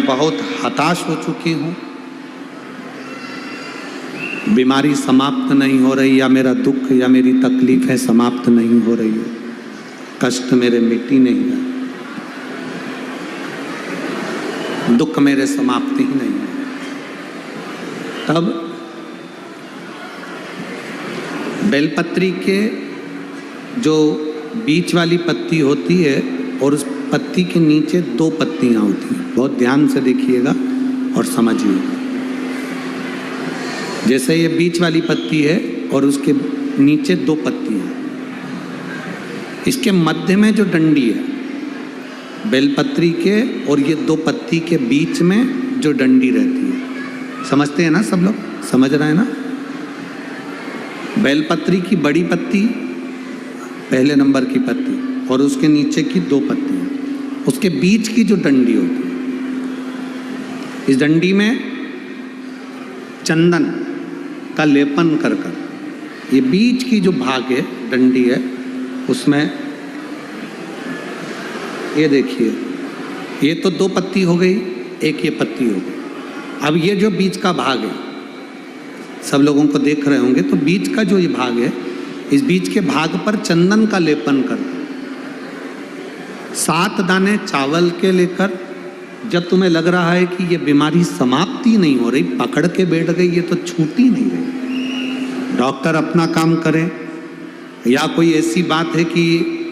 बहुत हताश हो चुकी हूँ, बीमारी समाप्त नहीं हो रही, या मेरा दुख या मेरी तकलीफें समाप्त नहीं हो रही है, कष्ट मेरे मिट ही नहीं रहा, दुख मेरे समाप्त ही नहीं है। तब बेलपत्री के जो बीच वाली पत्ती होती है और उस पत्ती के नीचे 2 पत्तियां होती हैं, बहुत ध्यान से देखिएगा और समझिएगा। जैसे ये बीच वाली पत्ती है और उसके नीचे 2 पत्तियां, इसके मध्य में जो डंडी है बेलपत्री के और ये 2 पत्ती के बीच में जो डंडी रहती है, समझते हैं ना सब लोग, समझ रहे हैं ना? बेलपत्री की बड़ी पत्ती, पहले नंबर की पत्ती, और उसके नीचे की 2 पत्तियां, उसके बीच की जो डंडी होती है, इस डंडी में चंदन का लेपन कर कर, ये बीच की जो भाग है डंडी है उसमें, ये देखिए, ये तो 2 पत्ती हो गई, एक ये पत्ती हो गई। अब ये जो बीच का भाग है, सब लोगों को देख रहे होंगे, तो बीच का जो ये भाग है, इस बीच के भाग पर चंदन का लेपन कर 7 दाने चावल के लेकर, जब तुम्हें लग रहा है कि ये बीमारी समाप्ति नहीं हो रही, पकड़ के बैठ गई, ये तो छूटी नहीं रही, डॉक्टर अपना काम करे, या कोई ऐसी बात है कि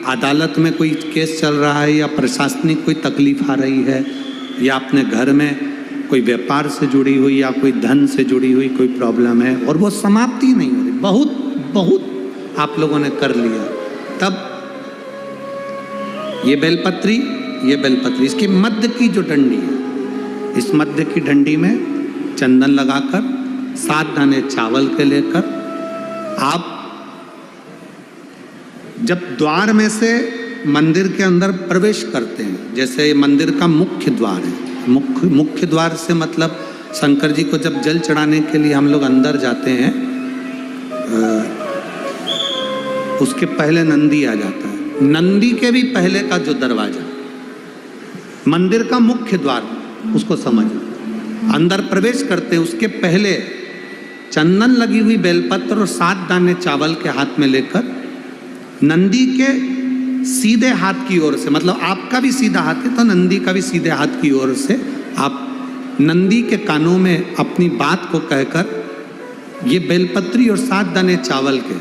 अदालत में कोई केस चल रहा है, या प्रशासनिक कोई तकलीफ आ रही है, या अपने घर में कोई व्यापार से जुड़ी हुई या कोई धन से जुड़ी हुई कोई प्रॉब्लम है और वो समाप्ति नहीं हो रही, बहुत बहुत आप लोगों ने कर लिया, तब ये बेलपत्री, इसके मध्य की जो डंडी है, इस मध्य की डंडी में चंदन लगाकर 7 दाने चावल के लेकर, आप जब द्वार में से मंदिर के अंदर प्रवेश करते हैं, जैसे मंदिर का मुख्य द्वार है, मुख्य द्वार से मतलब शंकर जी को जब जल चढ़ाने के लिए हम लोग अंदर जाते हैं, उसके पहले नंदी आ जाता है, नंदी के भी पहले का जो दरवाजा, मंदिर का मुख्य द्वार, उसको समझो, अंदर प्रवेश करते उसके पहले चंदन लगी हुई बेलपत्र और 7 दाने चावल के हाथ में लेकर नंदी के सीधे हाथ की ओर से, मतलब आपका भी सीधा हाथ है तो नंदी का भी सीधे हाथ की ओर से, आप नंदी के कानों में अपनी बात को कहकर ये बेलपत्री और 7 दाने चावल के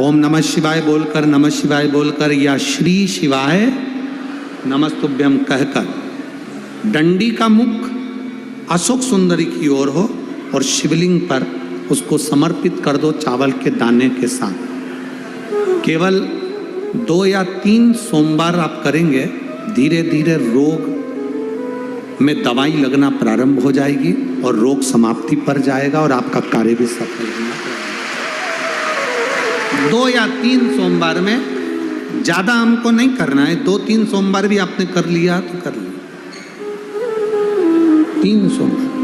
ओम नमः शिवाय बोलकर, नमः शिवाय बोलकर, या श्री शिवाय नमस्तुभ्यम कहकर डंडी का मुख अशोक सुंदरी की ओर हो और शिवलिंग पर उसको समर्पित कर दो चावल के दाने के साथ। केवल 2 या 3 सोमवार आप करेंगे, धीरे धीरे रोग में दवाई लगना प्रारंभ हो जाएगी और रोग समाप्ति पर जाएगा और आपका कार्य भी सफल होगा। 2 या 3 सोमवार में, ज़्यादा हमको नहीं करना है, 2-3 सोमवार भी आपने कर लिया तो कर लिया, 3 सोमवार